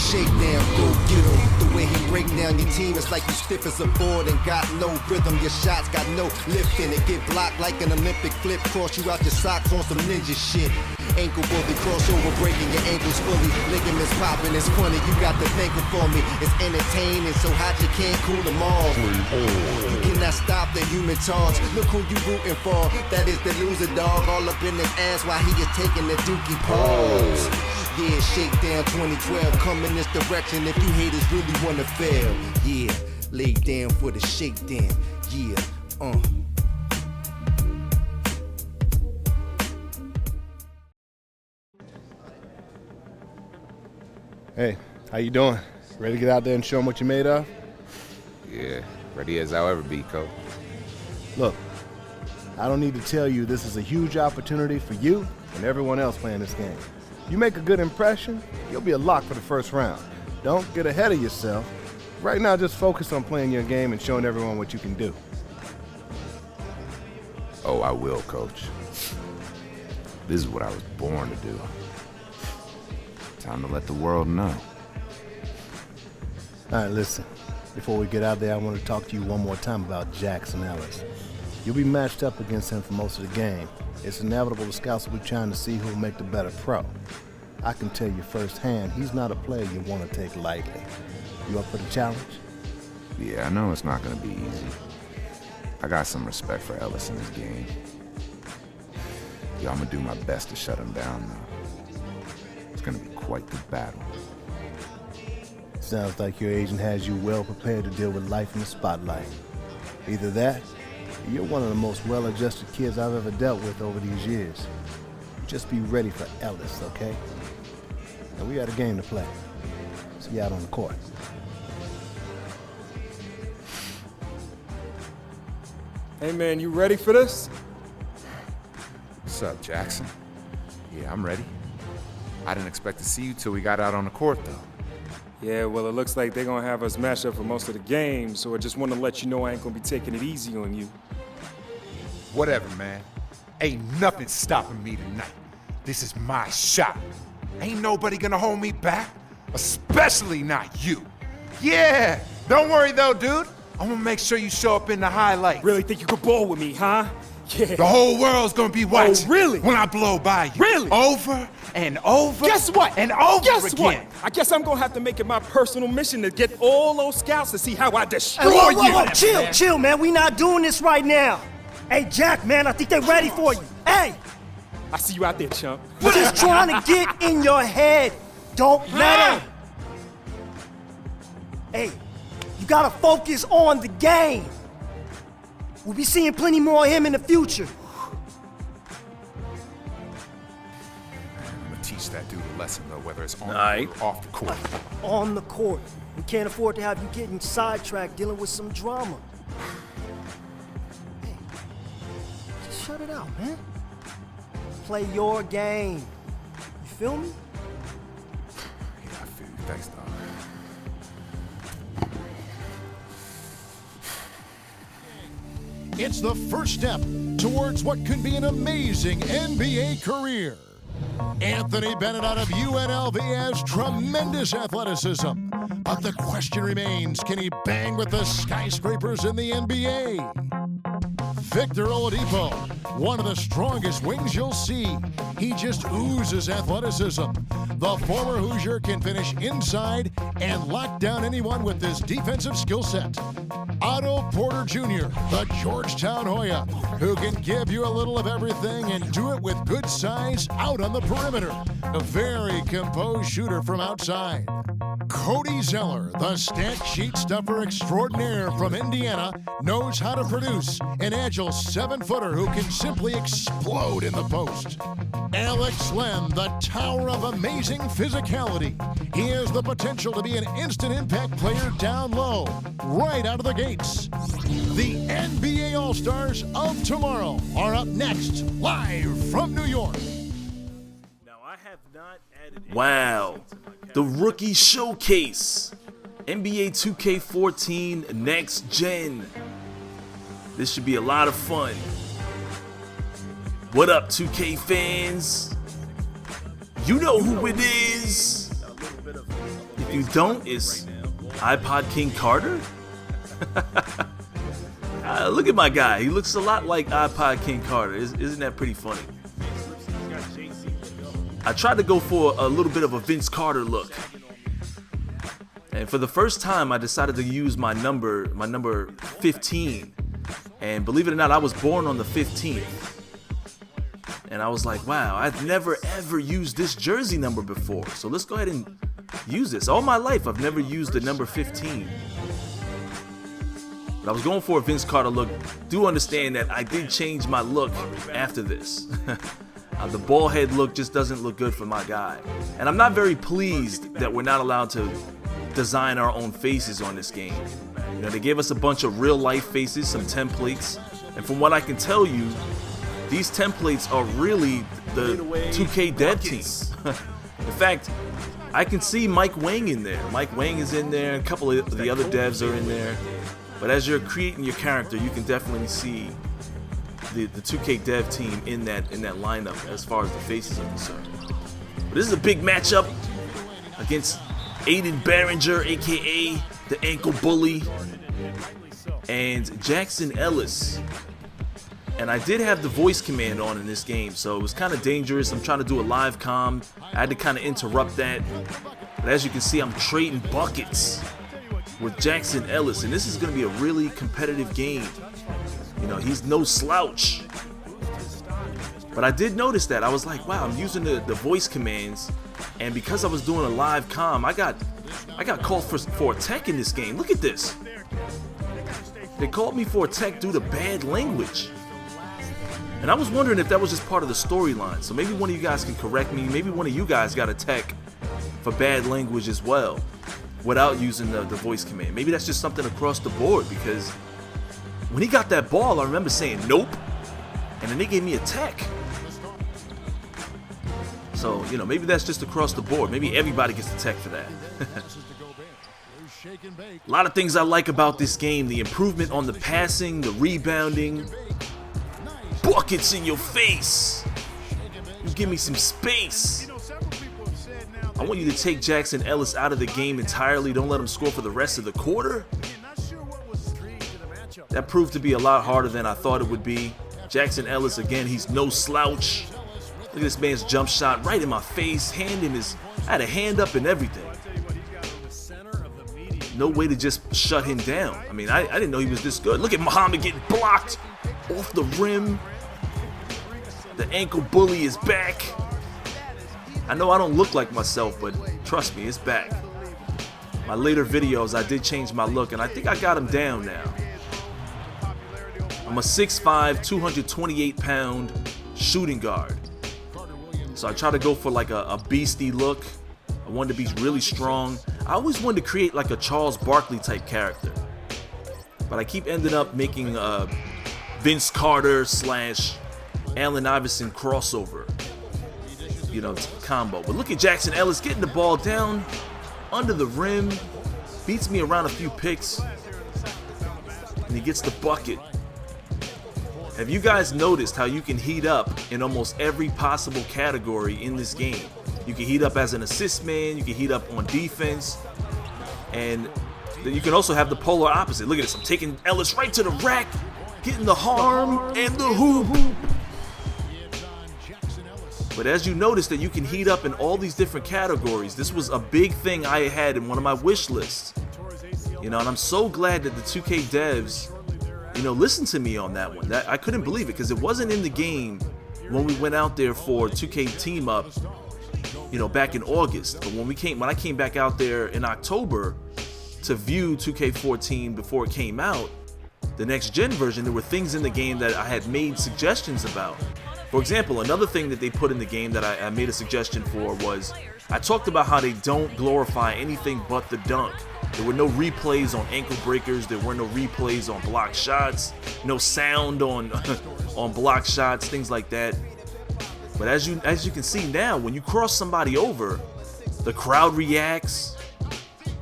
shakedown, go get him. The way he break down your team, it's like you stiff as a board and got no rhythm. Your shots got no lift in it. Get blocked like an Olympic flip. Cross you out your socks on some ninja shit. Ankle bully, crossover, breaking your ankles fully. Ligaments popping, it's funny, you got to thank him for me. It's entertaining, so hot you can't cool them all. You cannot stop the human torch. Look who you rooting for, that is the loser dog. All up in his ass while he is taking the dookie pause. Yeah, Shakedown 2012, come in this direction if you haters really wanna fail. Yeah, lay down for the shakedown, yeah, Hey, how you doing? Ready to get out there and show them what you're made of? Yeah, ready as I'll ever be, Coach. Look, I don't need to tell you this is a huge opportunity for you and everyone else playing this game. You make a good impression, you'll be a lock for the first round. Don't get ahead of yourself. Right now, just focus on playing your game and showing everyone what you can do. Oh, I will, Coach. This is what I was born to do. Time to let the world know. All right, listen. Before we get out there, I want to talk to you one more time about Jackson Ellis. You'll be matched up against him for most of the game. It's inevitable the scouts will be trying to see who will make the better pro. I can tell you firsthand, he's not a player you want to take lightly. You up for the challenge? Yeah, I know it's not going to be easy. I got some respect for Ellis in this game. Yo, I'm going to do my best to shut him down, though. It's going to be quite the battle. Sounds like your agent has you well prepared to deal with life in the spotlight. Either that, or you're one of the most well-adjusted kids I've ever dealt with over these years. Just be ready for Ellis, okay? And we got a game to play. See you out on the court. Hey man, you ready for this? What's up, Jackson? Yeah, I'm ready. I didn't expect to see you till we got out on the court, though. Yeah, well, it looks like they're gonna have us matched up for most of the game, so I just want to let you know I ain't gonna be taking it easy on you. Whatever, man. Ain't nothing stopping me tonight. This is my shot. Ain't nobody gonna hold me back, especially not you. Yeah, don't worry though, dude. I'm gonna make sure you show up in the highlights. Really think you could ball with me, huh? Yeah. The whole world's gonna be watching. Oh, really? When I blow by you. Really? Over and over. Guess what? And over Guess again. what? I guess I'm gonna have to make it my personal mission to get all those scouts to see how I destroy Hey, you. whoa, chill, man. We not doing this right now. Hey, Jack, man, I think they're ready for you. Hey! I see you out there, chump. Just trying to get in your head. Don't let him. Hey, you gotta focus on the game. We'll be seeing plenty more of him in the future. I'm gonna teach that dude a lesson though, whether it's on Aight. or off the court. On the court. We can't afford to have you getting sidetracked dealing with some drama. Hey, just shut it out, man. Play your game. You feel me? Yeah, I feel you. Thanks, dog. It's the first step towards what could be an amazing NBA career. Anthony Bennett out of UNLV has tremendous athleticism. But the question remains, can he bang with the skyscrapers in the NBA? Victor Oladipo, one of the strongest wings you'll see. He just oozes athleticism. The former Hoosier can finish inside and lock down anyone with his defensive skill set. Otto Porter Jr., the Georgetown Hoya, who can give you a little of everything and do it with good size out on the perimeter. A very composed shooter from outside. Cody Zeller, the stat sheet stuffer extraordinaire from Indiana, knows how to produce an agile 7-footer who can simply explode in the post. Alex Len, the tower of amazing physicality. He has the potential to be an instant impact player down low, right out of the gates. The NBA All-Stars of tomorrow are up next, live from New York. Wow, the Rookie Showcase, NBA 2K14 Next Gen. This should be a lot of fun. What up, 2K fans? You know who it is. If you don't, it's iPod King Carter. Look at my guy. He looks a lot like iPod King Carter. Isn't that pretty funny? I tried to go for a little bit of a Vince Carter look. And for the first time, I decided to use my number 15. And believe it or not, I was born on the 15th. And I was like, wow, I've never ever used this jersey number before. So let's go ahead and use this. All my life, I've never used the number 15. But I was going for a Vince Carter look. Do understand that I did change my look after this. The bald head look just doesn't look good for my guy. And I'm not very pleased that we're not allowed to design our own faces on this game. You know, they gave us a bunch of real life faces, some templates. And from what I can tell you, these templates are really the 2K dev team. In fact, I can see Mike Wang in there. Mike Wang is in there. A couple of the other devs are in there. But as you're creating your character, you can definitely see the 2K dev team in that lineup as far as the faces are concerned. But this is a big matchup against Aiden Barringer, aka the Ankle Bully, and Jackson Ellis. And I did have the voice command on in this game, so it was kind of dangerous. I'm trying to do a live comm. I had to kind of interrupt that. But as you can see, I'm trading buckets with Jackson Ellis, and this is going to be a really competitive game. You know, he's no slouch. But I did notice that. I was like, wow, I'm using the voice commands, and because I was doing a live comm, I got called for a tech in this game. Look at this. They called me for a tech due to bad language. And I was wondering if that was just part of the storyline. So maybe one of you guys can correct me. Maybe one of you guys got a tech for bad language as well without using the voice command. Maybe that's just something across the board, because when he got that ball, I remember saying nope, and then they gave me a tech. So, you know, maybe that's just across the board. Maybe everybody gets a tech for that. A lot of things I like about this game. The improvement on the passing, the rebounding, buckets in your face. You give me some space. I want you to take Jackson Ellis out of the game entirely. Don't let him score for the rest of the quarter. That proved to be a lot harder than I thought it would be. Jackson Ellis, again, he's no slouch. Look at this man's jump shot right in my face. Hand in his, I had a hand up and everything. No way to just shut him down. I mean, I didn't know he was this good. Look at Muhammad getting blocked off the rim. The Ankle Bully is back. I know I don't look like myself, but trust me, it's back. My later videos, I did change my look, and I think I got him down now. I'm a 6'5", 228-pound shooting guard. So I try to go for like a beastie look. I wanted to be really strong. I always wanted to create like a Charles Barkley type character. But I keep ending up making a Vince Carter / Allen Iverson crossover, you know, combo. But look at Jackson Ellis getting the ball down under the rim. Beats me around a few picks. And he gets the bucket. Have you guys noticed how you can heat up in almost every possible category in this game? You can heat up as an assist man, you can heat up on defense, and then you can also have the polar opposite. Look at this, I'm taking Ellis right to the rack, getting the harm and the hoop. But as you notice that you can heat up in all these different categories, this was a big thing I had in one of my wish lists. You know, and I'm so glad that the 2K devs, you know, listened to me on that one. I couldn't believe it, because it wasn't in the game when we went out there for 2K Team Up, you know, back in August. But when I came back out there in October to view 2K14 before it came out, the next gen version, there were things in the game that I had made suggestions about. For example, another thing that they put in the game that I made a suggestion for was, I talked about how they don't glorify anything but the dunk. There were no replays on ankle breakers, there were no replays on block shots, no sound on on block shots, things like that. But as you can see now, when you cross somebody over, the crowd reacts,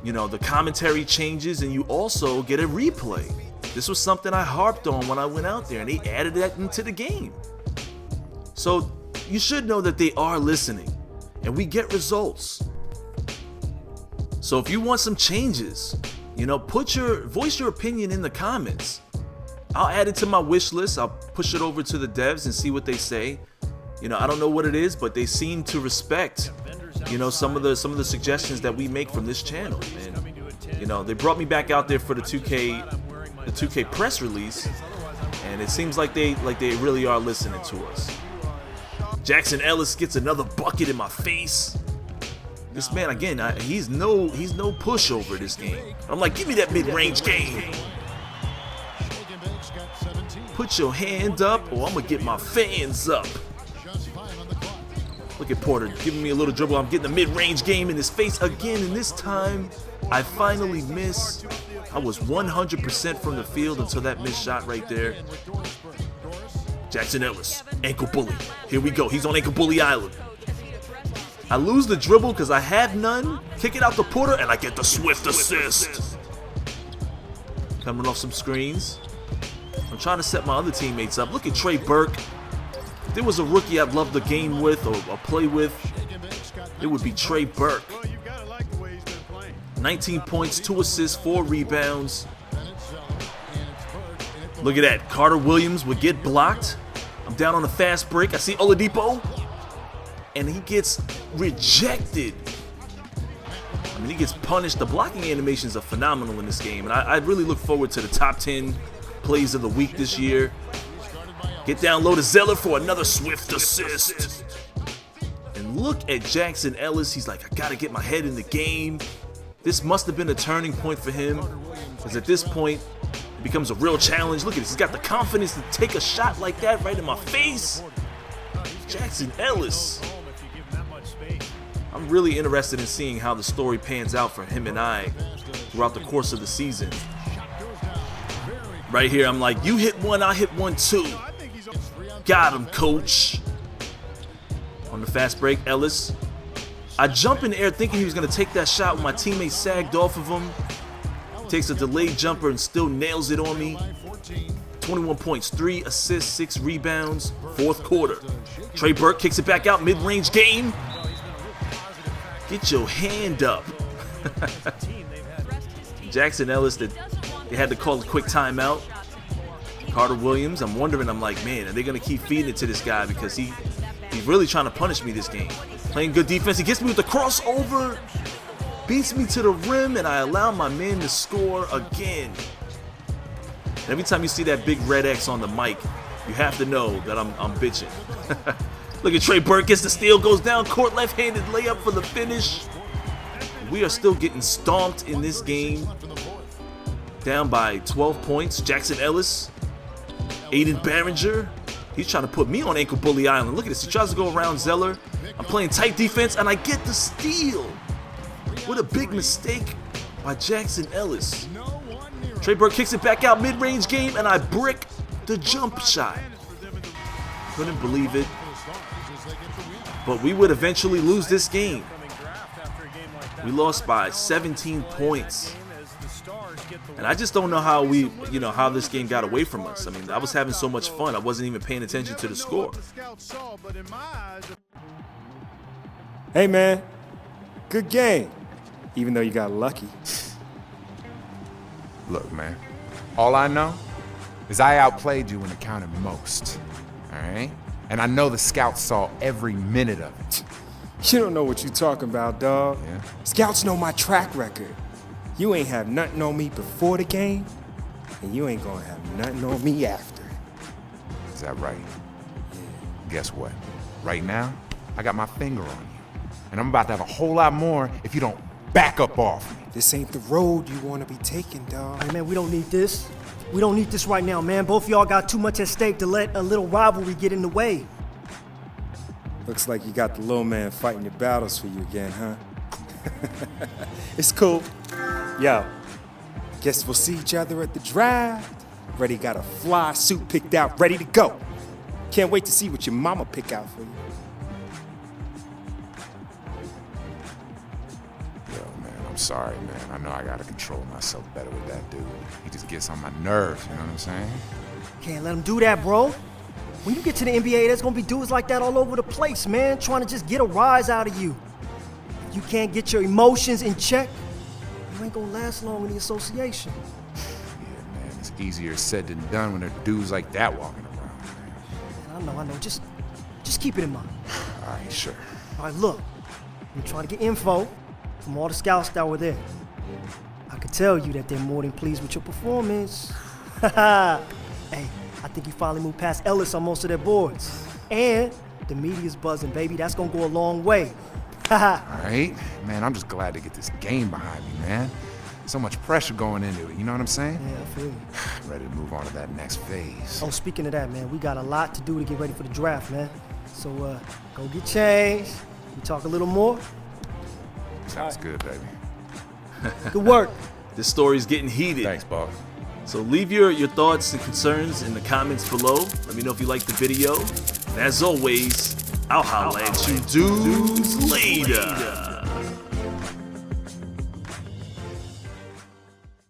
you know, the commentary changes, and you also get a replay. This was something I harped on when I went out there, and they added that into the game. So you should know that they are listening, and we get results. So if you want some changes, you know, voice your opinion in the comments. I'll add it to my wish list. I'll push it over to the devs and see what they say. You know, I don't know what it is, but they seem to respect, you know, some of the suggestions that we make from this channel. And you know, they brought me back out there for the 2K press release, and it seems like they really are listening to us. Jackson Ellis gets another bucket in my face. This man again, he's no pushover this game. I'm like, give me that mid-range game. Put your hand up, or I'm gonna get my fans up. Look at Porter giving me a little dribble. I'm getting the mid-range game in his face again, and this time I finally miss. I was 100% from the field until that missed shot right there. Jackson Ellis, ankle bully. Here we go. He's on ankle bully island. I lose the dribble because I have none. Kick it out to Porter, and I get the swift assist. Coming off some screens. I'm trying to set my other teammates up. Look at Trey Burke. If there was a rookie I'd love to game with or play with, it would be Trey Burke. 19 points, 2 assists, 4 rebounds. Look at that. Carter Williams would get blocked. I'm down on a fast break. I see Oladipo, and he gets rejected. I mean, he gets punished. The blocking animations are phenomenal in this game, and I really look forward to the top 10 plays of the week this year. Get down low to Zeller for another swift assist. And look at Jackson Ellis. He's like, I gotta get my head in the game. This must have been a turning point for him, because at this point, it becomes a real challenge. Look at this. He's got the confidence to take a shot like that right in my face. Jackson Ellis. I'm really interested in seeing how the story pans out for him and I throughout the course of the season. Right here, I'm like, you hit one, I hit one too. Got him, coach. On the fast break, Ellis. I jump in the air thinking he was going to take that shot when my teammate sagged off of him. Takes a delayed jumper and still nails it on me. 21 points, 3 assists, 6 rebounds, fourth quarter. Trey Burke kicks it back out, mid-range game. Get your hand up. Jackson Ellis, they had to call a quick timeout. Carter Williams, I'm wondering, I'm like, man, are they going to keep feeding it to this guy? Because he's really trying to punish me this game. Playing good defense. He gets me with the crossover. Beats me to the rim, and I allow my man to score again. And every time you see that big red X on the mic, you have to know that I'm bitching. Look at Trey Burke, gets the steal, goes down court, left-handed layup for the finish. We are still getting stomped in this game. Down by 12 points. Jackson Ellis. Aiden Barringer. He's trying to put me on ankle bully island. Look at this. He tries to go around Zeller. I'm playing tight defense, and I get the steal. What a big mistake by Jackson Ellis. Trey Burke kicks it back out, mid-range game, and I brick the jump shot. Couldn't believe it. But we would eventually lose this game. We lost by 17 points. And I just don't know how how this game got away from us. I mean, I was having so much fun. I wasn't even paying attention to the score. Hey, man. Good game. Even though you got lucky. Look, man, all I know is I outplayed you when it counted most, all right? And I know the scouts saw every minute of it. You don't know what you talking about, dog. Yeah? Scouts know my track record. You ain't have nothing on me before the game, and you ain't gonna have nothing on me after. Is that right? Yeah. Guess what? Right now, I got my finger on you. And I'm about to have a whole lot more if you don't back up off me. This ain't the road you want to be taking, dog. Hey, man, we don't need this. We don't need this right now, man. Both of y'all got too much at stake to let a little rivalry get in the way. Looks like you got the little man fighting your battles for you again, huh? It's cool. Yo, guess we'll see each other at the draft. Reddy got a fly suit picked out, ready to go. Can't wait to see what your mama pick out for you. I'm sorry, man. I know I gotta control myself better with that dude. He just gets on my nerves, you know what I'm saying? Can't let him do that, bro. When you get to the NBA, there's gonna be dudes like that all over the place, man, trying to just get a rise out of you. If you can't get your emotions in check, You ain't gonna last long in the association. Yeah, man, it's easier said than done when there are dudes like that walking around. Man, I know. Just keep it in mind. All right, sure. All right, look. I'm trying to get info from all the scouts that were there. I can tell you that they're more than pleased with your performance. Hey, I think you finally moved past Ellis on most of their boards. And the media's buzzing, baby. That's gonna go a long way. All right, man, I'm just glad to get this game behind me, man. So much pressure going into it, you know what I'm saying? Yeah, I feel you. Ready to move on to that next phase. Oh, speaking of that, man, we got a lot to do to get ready for the draft, man. So, go get changed. We talk a little more. Sounds good, baby. Good work. This story's getting heated. Thanks, boss. So leave your thoughts and concerns in the comments below. Let me know if you liked the video. And as always, I'll holla at you dudes later.